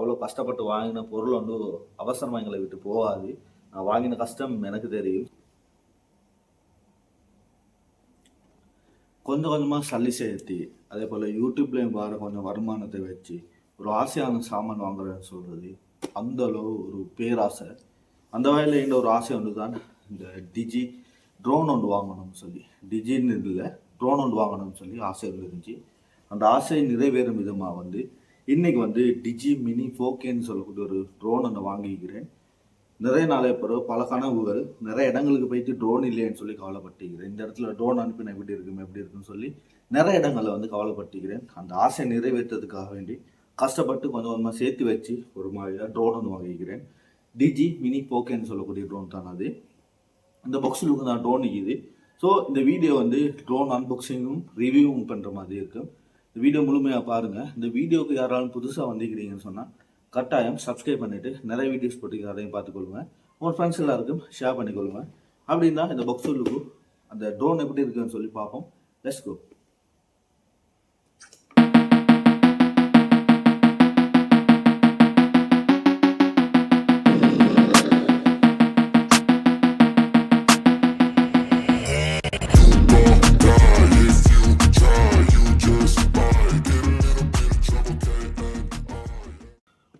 அவ்வளோ கஷ்டப்பட்டு வாங்கின பொருள் வந்து அவசரமாக எங்களை விட்டு போகாது. நான் வாங்கின கஷ்டம் எனக்கு தெரியும். கொஞ்சம் கொஞ்சமாக சல்லி சேர்த்தி அதே போல் யூடியூப்லேயும் வர கொஞ்சம் வருமானத்தை வச்சு ஒரு ஆசையான சாமான் வாங்குறேன்னு சொல்கிறது அந்த அளவு ஒரு பேராசை. அந்த வகையில் இந்த ஒரு ஆசை ஒன்று தான் இந்த டிஜி ட்ரோன் ஒன்று வாங்கணும்னு சொல்லி, டிஜின்னு இல்லை ட்ரோன் ஒன்று வாங்கணும்னு சொல்லி ஆசை இருந்துச்சு. அந்த ஆசை நிறைவேறும் விதமாக வந்து இன்றைக்கி வந்து டிஜி மினி 4Kன்னு சொல்லக்கூடிய ஒரு ட்ரோன் ஒன்று வாங்கிக்கிறேன். நிறைய நாளே பிறகு பல கனவுகள், நிறைய இடங்களுக்கு போயிட்டு ட்ரோன் இல்லைன்னு சொல்லி கவலைப்பட்டுக்கிறேன். இந்த இடத்துல ட்ரோன் அனுப்பின எப்படி இருக்குன்னு சொல்லி நிறைய இடங்களில் வந்து கவலைப்பட்டுக்கிறேன். அந்த ஆசை நிறைவேற்றதுக்காக வேண்டி கஷ்டப்பட்டு கொஞ்சம் கொஞ்சமாக சேர்த்து வச்சு ஒரு மாதிரியாக ட்ரோன் ஒன்று வாங்கிக்கிறேன். டிஜி மினி 4Kன்னு சொல்லக்கூடிய ட்ரோன் தான் அது. இந்த பாக்ஸுக்கு நான் ட்ரோன் இருக்குது. ஸோ இந்த வீடியோ வந்து ட்ரோன் அன்பாக்சிங்கும் ரிவ்யூவும் பண்ணுற மாதிரி இருக்கும். இந்த வீடியோ முழுமையாக பாருங்கள். இந்த வீடியோவுக்கு யாராலும் புதுசாக வந்திருக்கிறீங்கன்னு சொன்னால் கட்டாயம் சப்ஸ்கிரைப் பண்ணிவிட்டு நிறைய வீடியோஸ் போட்டு அதையும் பார்த்துக்கொள்ளுங்க. உங்கள் ஃப்ரெண்ட்ஸ் எல்லாருக்கும் ஷேர் பண்ணிக்கொள்ளுங்க. அப்படின்னா இந்த பாக்ஸுக்கு அந்த ட்ரோன் எப்படி இருக்குன்னு சொல்லி பார்ப்போம். Let's go.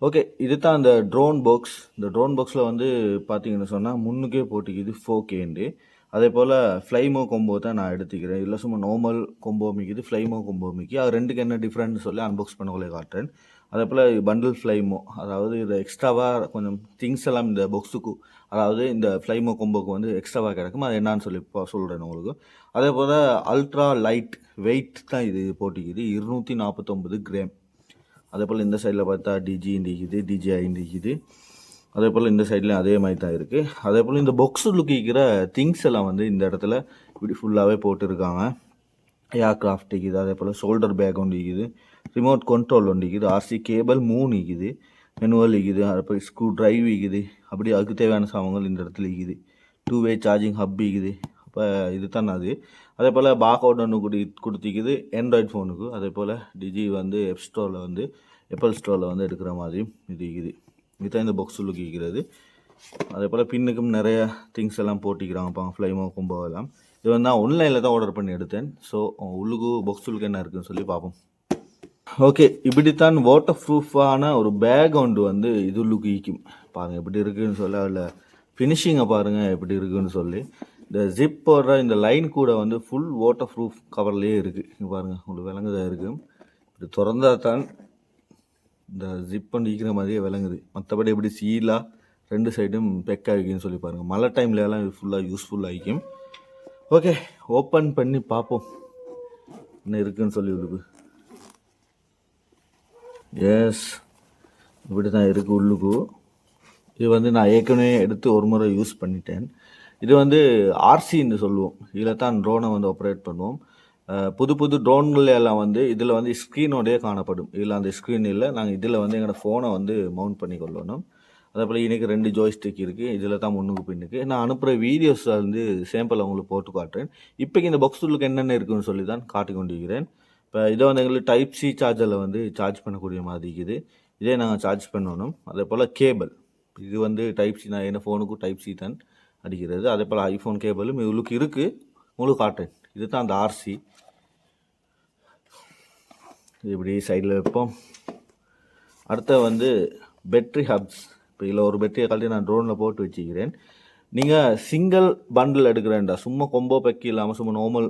ஓகே, இது தான் அந்த ட்ரோன் பாக்ஸ். இந்த ட்ரோன் பாக்ஸில் வந்து பார்த்தீங்கன்னு சொன்னால் முன்னுக்கே போட்டிக்குது 4Kண்டு. அதே போல் ஃப்ளைமோ கொம்போ தான் நான் எடுத்துக்கிறேன். இல்லை சும்மா நார்மல் கொம்போ மிக்குது, ஃப்ளைமோ கொம்போ மிக்கி. அது ரெண்டுக்கு என்ன டிஃப்ரெண்ட்னு சொல்லி அன்பாக்ஸ் பண்ணக்குள்ளே காட்டுறேன். அதே போல் பண்டில் ஃப்ளைமோ, அதாவது இது எக்ஸ்ட்ராவாக கொஞ்சம் திங்ஸ் எல்லாம் இந்த பாக்ஸுக்கு, அதாவது இந்த ஃப்ளைமோ கொம்போக்கு வந்து எக்ஸ்ட்ராவாக கிடக்கும். அது என்னான்னு சொல்லி இப்போ சொல்கிறேன் உங்களுக்கு. அதே போல் அல்ட்ரா லைட் வெயிட் தான் இது போட்டிக்குது, 249 கிராம். அதே போல் இந்த சைடில் பார்த்தா டிஜி இண்டிக்குது, டிஜிஐ இண்டிக்குது. அதே போல் இந்த சைட்லேயும் அதே மாதிரி தான் இருக்குது. அதே போல் இந்த பாக்ஸு லுக்கிக்கிற திங்ஸ் எல்லாம் வந்து இந்த இடத்துல இப்படி ஃபுல்லாகவே போட்டுருக்காங்க. ஏர்க்ராஃப்ட் இருக்குது, அதே போல் ஷோல்டர் பேக் ஒன்று இருக்குது, ரிமோட் கண்ட்ரோல் ஒன்று இருக்குது, ஆர்சி கேபிள் 3 இருக்குது, மெனுவல் இருக்குது, அப்புறம் ஸ்க்ரூ ட்ரைவ் இருக்குது. அப்படி அதுக்கு தேவையான சாமான்கள் இந்த இடத்துல இருக்குது. 2-வே சார்ஜிங் ஹப் இருக்குது. அப்போ இது தான் அது. அதே போல் பாக்அவுட் ஒன்று கொடுத்திக்குது ஆண்ட்ராய்ட் ஃபோனுக்கு. அதே போல் டிஜி வந்து ஆப்பிள் ஸ்டோரில் வந்து எடுக்கிற மாதிரி இது இருக்குது. இதுதான் இந்த பாக்ஸ் உள்ளுக்கு இருக்கிறது. அதே போல் பின்னுக்கும் நிறைய திங்ஸ் எல்லாம் போட்டிக்கிறாங்க, ஃப்ளைமோ கொம்போ எல்லாம். இது வந்து நான் ஆன்லைனில் தான் ஆர்டர் பண்ணி எடுத்தேன். ஸோ உள்ளுக்கு பாக்ஸ் உள்ளுக்கு என்ன இருக்குதுன்னு சொல்லி பார்ப்போம். ஓகே, இப்படித்தான் வாட்டர் ப்ரூஃபான ஒரு பேக் ஒன்று வந்து இது உள்ளுக்கு ஈக்கும். பாருங்கள் எப்படி இருக்குதுன்னு சொல்லி, அதில் ஃபினிஷிங்கை பாருங்கள் எப்படி இருக்குதுன்னு சொல்லி. இந்த ஜிப் போடுற இந்த லைன் கூட வந்து ஃபுல் வாட்டர் ப்ரூஃப் கவர்லேயே இருக்குது. இங்கே பாருங்கள், உங்களுக்கு விளங்குதாக இருக்குது. இப்படி திறந்தா தான் இந்த ஜிப் பண்ணி ஈக்கிற மாதிரியே விளங்குது. மற்றபடி எப்படி சீலாக 2 சைடும் பெக்காக இருக்குன்னு சொல்லி பாருங்கள். மழை டைம்லலாம் இது ஃபுல்லாக யூஸ்ஃபுல்லாக ஆகிக்கும். ஓகே, ஓப்பன் பண்ணி பார்ப்போம் என்ன இருக்குதுன்னு சொல்லி. உள்ளுக்கு எஸ், இப்படி தான் இருக்குது உள்ளுக்கு. இது வந்து நான் ஏற்கனவே எடுத்து ஒரு முறை யூஸ் பண்ணிட்டேன். இது வந்து ஆர்சின்னு சொல்லுவோம். இதில் தான் ட்ரோனை வந்து ஆப்ரேட் பண்ணுவோம். புது ட்ரோன்கள் எல்லாம் வந்து இதில் வந்து ஸ்க்ரீனோடையே காணப்படும். இதில் அந்த ஸ்க்ரீன் இல்லை, நாங்கள் இதில் வந்து எங்களோட ஃபோனை வந்து மவுண்ட் பண்ணி கொள்ளணும். அதே போல் இன்றைக்கி 2 ஜாய்ஸ்டிக் இருக்குது. இதில் தான் முன்னுக்கு பின்னுக்கு. நான் அனுப்புகிற வீடியோஸ் வந்து சாம்பிள் உங்களுக்கு போட்டு காட்டுறேன். இப்போக்கி இந்த பாக்ஸ் உள்ளுக்கு என்னென்ன இருக்குதுன்னு சொல்லி தான் காட்டி கொண்டிருக்கிறேன். இப்போ இதை வந்து எங்களுக்கு டைப் சி சார்ஜரில் வந்து சார்ஜ் பண்ணக்கூடிய மாதிரி இருக்குது. இதே நாங்கள் சார்ஜ் பண்ணணும். அதே போல் கேபிள், இது வந்து டைப் சி, நான் என்ன ஃபோனுக்கும் டைப் சி தான் அடிக்கிறது. அதே போல் ஐஃபோன் கேபிளும் இவளுக்கு இருக்குது, உங்களுக்கு காட்டுறேன். இது தான் அந்த ஆர்சி. இப்படி சைடில் வைப்போம். அடுத்த வந்து பேட்ரி ஹப்ஸ். இப்போ இதில் ஒரு பேட்டரியை கழட்டி நான் ட்ரோனில் போட்டு வச்சுக்கிறேன். நீங்கள் சிங்கிள் பண்டில் எடுக்கிறேன்டா, சும்மா கொம்போ பெக் இல்லாமல் சும்மா நார்மல்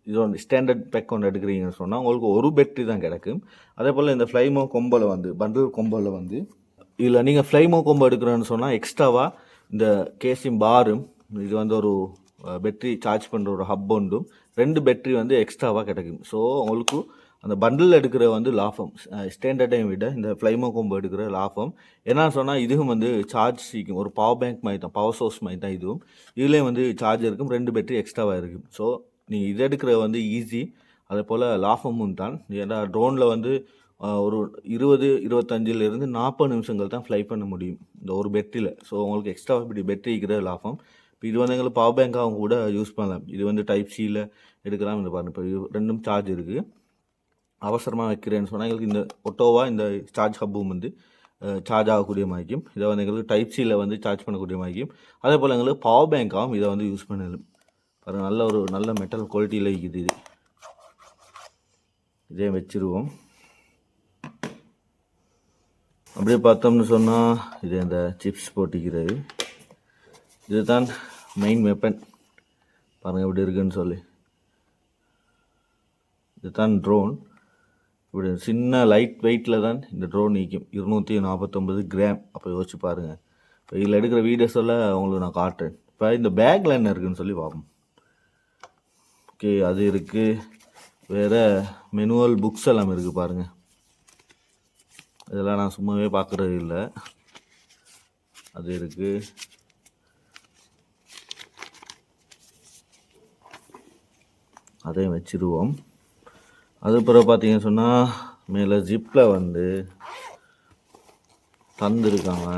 இது ஒன்று ஸ்டாண்டர்ட் பேக் ஒன்று எடுக்கிறீங்கன்னு சொன்னால் உங்களுக்கு ஒரு பேட்டரி தான் கிடைக்கும். அதே போல் இந்த ஃப்ளைமோ கொம்போவில் வந்து பண்டில் கொம்போவில் வந்து இதில் நீங்கள் ஃப்ளைமோ கொம்போ எடுக்கிறேன்னு சொன்னால் எக்ஸ்ட்ராவாக இந்த கேசிங் பாரும், இது வந்து ஒரு பேட்டரி சார்ஜ் பண்ணுற ஒரு ஹப் ஒன்றும் 2 பேட்டரி வந்து எக்ஸ்ட்ராவாக கிடைக்கும். ஸோ உங்களுக்கு அந்த பண்டில் எடுக்கிற வந்து லாபம் ஸ்டாண்டர்டையும் விட இந்த ஃப்ளைமோ கொம்போ எடுக்கிற லாபம். என்னன்னு சொன்னால் இதுவும் வந்து சார்ஜ் சீக்கும், ஒரு பவர் பேங்க் மாதிரி தான், பவர் சோர்ஸ் மாதிரி தான் இதுவும். இதுலேயும் வந்து சார்ஜ் இருக்கும், 2 பேட்டரி எக்ஸ்ட்ராவாக இருக்கும். ஸோ நீங்கள் இது எடுக்கிற வந்து ஈஸி. அதே போல் லாபமும் தான். ஏன்னா ட்ரோனில் வந்து ஒரு 20-25 40 நிமிஷங்கள் தான் ஃப்ளை பண்ண முடியும் இந்த ஒரு பேட்டரியில். ஸோ உங்களுக்கு எக்ஸ்ட்ரா இப்படி பேட்டரி இருக்கிற லாபம். இப்போ இது வந்து எங்களுக்கு பவர் பேங்காகவும் கூட யூஸ் பண்ணலாம். இது வந்து டைப் சியில் எடுக்கலாம். இந்த பாருங்கள், இப்போ இது 2ம் சார்ஜ் இருக்குது. அவசரமாக வைக்கிறேன்னு சொன்னால் எங்களுக்கு இந்த ஒட்டோவா இந்த சார்ஜ் ஹப்பும் வந்து சார்ஜ் ஆகக்கூடிய மாதிரிக்கும், இதை வந்து எங்களுக்கு டைப் சியில் வந்து சார்ஜ் பண்ணக்கூடிய மாதிரிக்கும், அதே போல் எங்களுக்கு பவர் பேங்காகவும் இதை வந்து யூஸ் பண்ணலாம். பாருங்கள், நல்ல மெட்டல் குவாலிட்டியில் இருக்குது. இதே வச்சுருவோம். அப்படியே பார்த்தோம்னு சொன்னால் இது அந்த சிப்ஸ் போட்டிக்கிறது, இதுதான் மெயின் வெப்பன். பாருங்கள் எப்படி இருக்குன்னு சொல்லி. இதுதான் ட்ரோன். இப்படி சின்ன லைட் வெயிட்டில் தான் இந்த ட்ரோன் நிற்கும், 249 கிராம். அப்போ யோசிச்சு பாருங்கள். இப்போ இதில் எடுக்கிற வீடியோஸ் எல்லாம் உங்களுக்கு நான் காட்டுறேன். இப்போ இந்த பேக்கில் என்ன இருக்குதுன்னு சொல்லி பார்ப்போம். ஓகே, அது இருக்குது. வேறு மெனுவல் புக்ஸ் எல்லாம் இருக்குது பாருங்கள். இதெல்லாம் நான் சும்மாவே பார்க்குறது இல்லை, அது இருக்குது. அதையும் வச்சுருவோம். அதுக்கப்புறம் பார்த்தீங்கன்னு சொன்னால் மேலே ஜிப்பில் வந்து தந்துருக்காங்க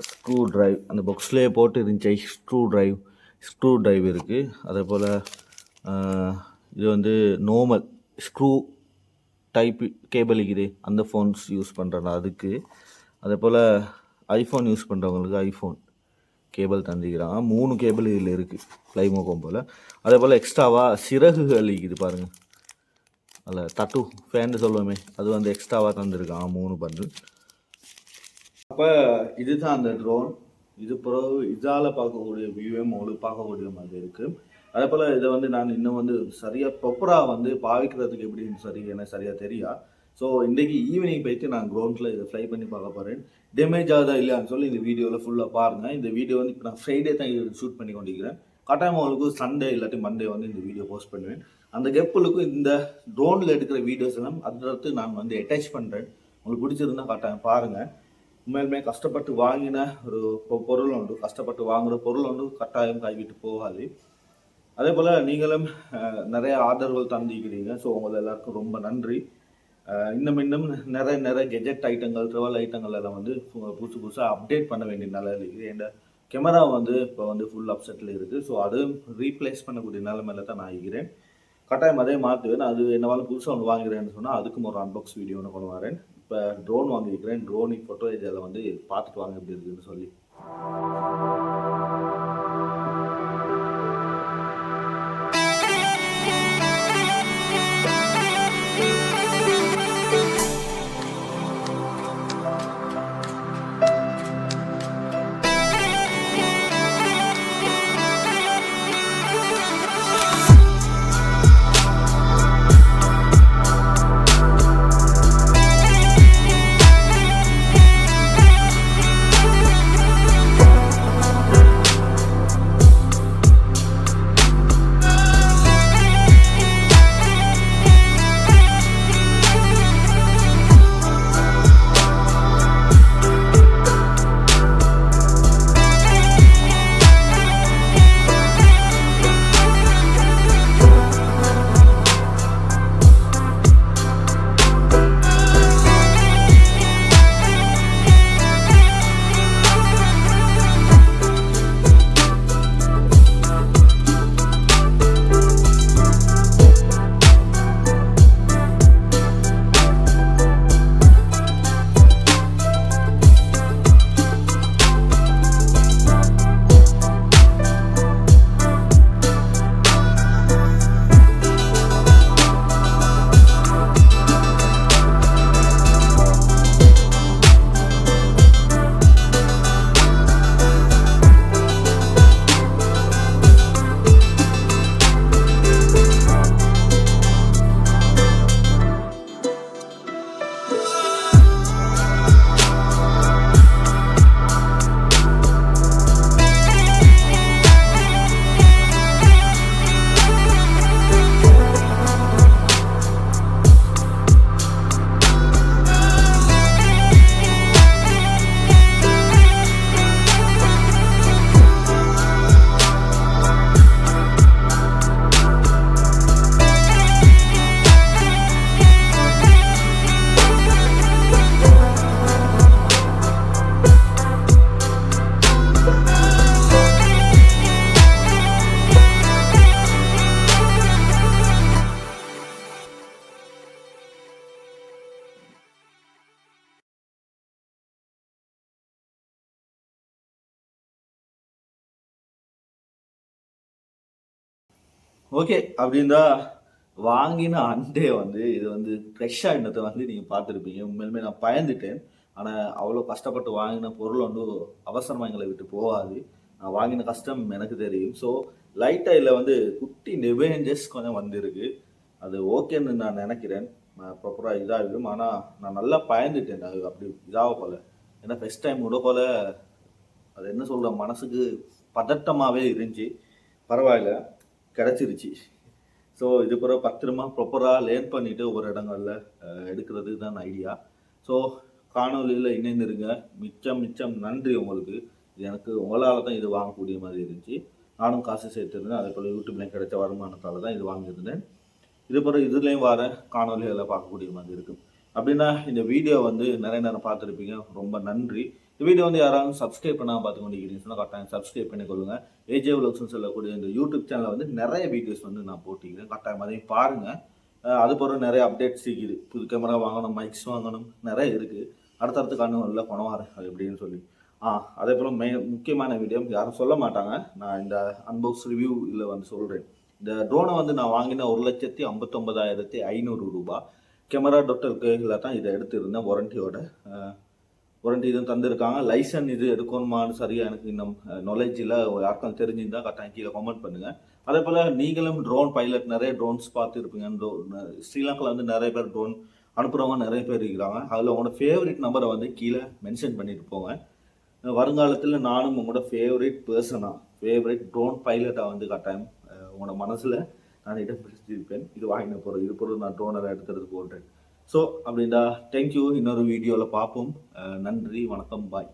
ஸ்க்ரூ ட்ரைவ். அந்த பாக்ஸ்லேயே போட்டு இருந்துச்சு ஸ்க்ரூ ட்ரைவ் இருக்குது. அதே போல் இது வந்து நார்மல் ஸ்க்ரூ டைப் கேபிள் இருக்குது, அந்த ஃபோன்ஸ் யூஸ் பண்ணுறேன் அதுக்கு. அதே போல் ஐஃபோன் யூஸ் பண்ணுறவங்களுக்கு ஐஃபோன் கேபிள் தந்துக்கிறாங்க. 3 கேபிள் இதில் இருக்குது ஃப்ளைமோ கோம்போவில். அதே போல் எக்ஸ்ட்ராவாக சிறகுகள் இருக்குது பாருங்கள், அதில் தட்டு ஃபேன்னு சொல்லுவோமே, அது வந்து எக்ஸ்ட்ராவாக தந்துருக்காங்க 3 பண்டில். அப்போ இதுதான் அந்த ட்ரோன். இது பிறகு இதால் பார்க்கக்கூடிய வியூவே உங்களுக்கு பார்க்கக்கூடிய மாதிரி இருக்குது. அதே போல் இதை வந்து நான் இன்னும் வந்து சரியாக ப்ராப்பராக வந்து பாவிக்கிறதுக்கு எப்படின்னு எனக்கு சரியாக தெரியா. ஸோ இன்றைக்கி ஈவினிங் போயிட்டு நான் க்ரௌண்டில் இதை ஃப்ளை பண்ணி பார்க்க போகிறேன். டேமேஜ் ஆகுதா இல்லையான்னு சொல்லி இந்த வீடியோவில் ஃபுல்லாக பாருங்கள். இந்த வீடியோ வந்து இப்போ நான் ஃப்ரைடே தான் இது ஷூட் பண்ணி கொண்டிருக்கிறேன். கட்டாயம் உங்களுக்கு சண்டே இல்லாட்டி மண்டே வந்து இந்த வீடியோ போஸ்ட் பண்ணுவேன். அந்த கெப்புளுக்கும் இந்த ட்ரோனில் எடுக்கிற வீடியோஸ் எல்லாம் அடுத்து நான் வந்து அட்டாச் பண்ணுறேன். உங்களுக்கு பிடிச்சிருந்தா கட்டாயம் பாருங்கள். உண்மையிலுமே கஷ்டப்பட்டு வாங்கின ஒரு பொருள் உண்டு, கஷ்டப்பட்டு வாங்குகிற பொருள் உண்டு, கட்டாயம் கைவிட்டு போகாது. அதே போல் நீங்களும் நிறைய ஆதரவுகள் தந்திக்கிறீங்க. ஸோ உங்களை எல்லாருக்கும் ரொம்ப நன்றி. இன்னும் நிறைய கெஜெட் ஐட்டங்கள், ட்ராவல் ஐட்டங்கள் எல்லாம் வந்து புதுசாக அப்டேட் பண்ண வேண்டிய நிலையில் இருக்குது. என் கேமரா வந்து இப்போ வந்து ஃபுல் அப்செட்டில் இருக்குது. ஸோ அதுவும் ரீப்ளேஸ் பண்ணக்கூடிய நிலைமையில தான் நான் இருக்கிறேன். கட்டாயம் அதே மாற்றுவேன். அது என்னவாலும் புதுசாக ஒன்று வாங்குறேன்னு சொன்னால் அதுக்கும் ஒரு அன்பாக்ஸ் வீடியோ ஒன்று கொண்டு வரேன். இப்போ ட்ரோன் வாங்கியிருக்கிறேன். ட்ரோனுக்கு ஃபோட்டோ இதில் வந்து பார்த்துட்டு வாங்க எப்படி இருக்குதுன்னு சொல்லி. ஓகே. அப்படின்னா வாங்கின அண்டே வந்து இது வந்து ஃப்ரெஷ்ஷா இருந்தத வந்து நீங்க பார்த்துருப்பீங்க. உண்மையாலுமே நான் பயந்துட்டேன். ஆனா, அவ்வளோ கஷ்டப்பட்டு வாங்கின பொருள் வந்து அவசரமா எங்கள விட்டு போகாது. நான் வாங்கின கஷ்டம் எனக்கு தெரியும். ஸோ, லைட்டா இதுல வந்து குட்டி நிவேஞ்சஸ் கொஞ்சம் வந்திருக்கு. அது ஓகேன்னு நான் நெனைக்கிறேன். ப்ராப்பரா இதாகிடும். ஆனா, நான் நல்லா பயந்துட்டேன். அது அப்படி இதாக போல. ஏன்னா ஃபர்ஸ்ட் டைம் விடப்போல அது என்ன சொல்ற மனசுக்கு பதட்டமாவே இருந்துச்சு. பரவாயில்ல. கிடைச்சிருச்சு. ஸோ இது பிறகு பத்திரமா ப்ராப்பராக லேர்ன் பண்ணிட்டு ஒவ்வொரு இடங்கள்ல எடுக்கிறது தான் ஐடியா. ஸோ காணொலியில் இணைந்திருங்க. மிச்சம் மிச்சம் நன்றி உங்களுக்கு. இது எனக்கு உங்களால் தான் இது வாங்கக்கூடிய மாதிரி இருந்துச்சு. நானும் காசு சேர்த்துருந்தேன். அதே போல் யூடியூப்லேயும் கிடைச்ச வருமானத்தால் தான் இது வாங்கியிருந்தேன். இது பிறகு இதுலேயும் வர காணொலிகளை பார்க்கக்கூடிய மாதிரி இருக்கும். அப்படின்னா இந்த வீடியோ வந்து நிறைய நேரம் பார்த்துருப்பீங்க. ரொம்ப நன்றி. இந்த வீடியோ வந்து யாராவது சப்ஸ்கிரைப் பண்ணாமல் பார்த்து கொண்டிருக்கிறீங்கன்னா கட்டாயம் சப்ஸ்கிரைப் பண்ணிக்கொள்ளுங்க. ஏஜே விலாக்ஸ்னு சொல்லக்கூடிய இந்த யூடியூப் சேனலில் வந்து நிறைய வீடியோஸ் வந்து நான் போட்டிக்கிறேன். கட்டாயம் அதையும் பாருங்கள். அது போகிற நிறைய அப்டேட்ஸ் இருக்குது. புது கேமரா வாங்கணும், மைக்ஸ் வாங்கணும், நிறைய இருக்குது. அடுத்தடுத்து காணொலியில் கொணவாரேன் அது எப்படின்னு சொல்லி. அதே போல் முக்கியமான வீடியோ யாரும் சொல்ல மாட்டாங்க. நான் இந்த அன்பாக்ஸ் ரிவ்யூ இதில் வந்து சொல்கிறேன். இந்த ட்ரோனை வந்து நான் வாங்கின 1,59,500 ரூபாய். கேமரா டொட்டலுக்குல தான் இதை எடுத்திருந்தேன் வாரண்டியோட. வாரண்டி இதுவும் தந்திருக்காங்க. லைசன் இது எடுக்கணுமான்னு சரியாக எனக்கு இன்னும் நாலேஜ் இல்லை. யாருக்கும் தெரிஞ்சிருந்தா கட்டாயம் கீழே கமெண்ட் பண்ணுங்கள். அதே போல் நீங்களும் ட்ரோன் பைலட் நிறைய ட்ரோன்ஸ் பார்த்துருப்பீங்க. ஸ்ரீலங்காவில் வந்து நிறைய பேர் ட்ரோன் அனுப்புகிறவங்க நிறைய பேர் இருக்கிறாங்க. அதில் உங்களோட ஃபேவரட் நம்பரை வந்து கீழே மென்ஷன் பண்ணிட்டு போங்க. வருங்காலத்தில் நானும் உங்களோட ஃபேவரட் பர்சனாக ஃபேவரட் ட்ரோன் பைலட்டாக வந்து கட்டாயம் உங்களோட மனசில் நான் இடம் பிடிச்சிருப்பேன். இது வாங்கின பொருள் இது பொருள் நான் ட்ரோனை எடுத்துறது போடுறேன். ஸோ அப்படின்டா தேங்க்யூ. இன்னொரு வீடியோவில் பார்ப்போம். நன்றி, வணக்கம், பாய்.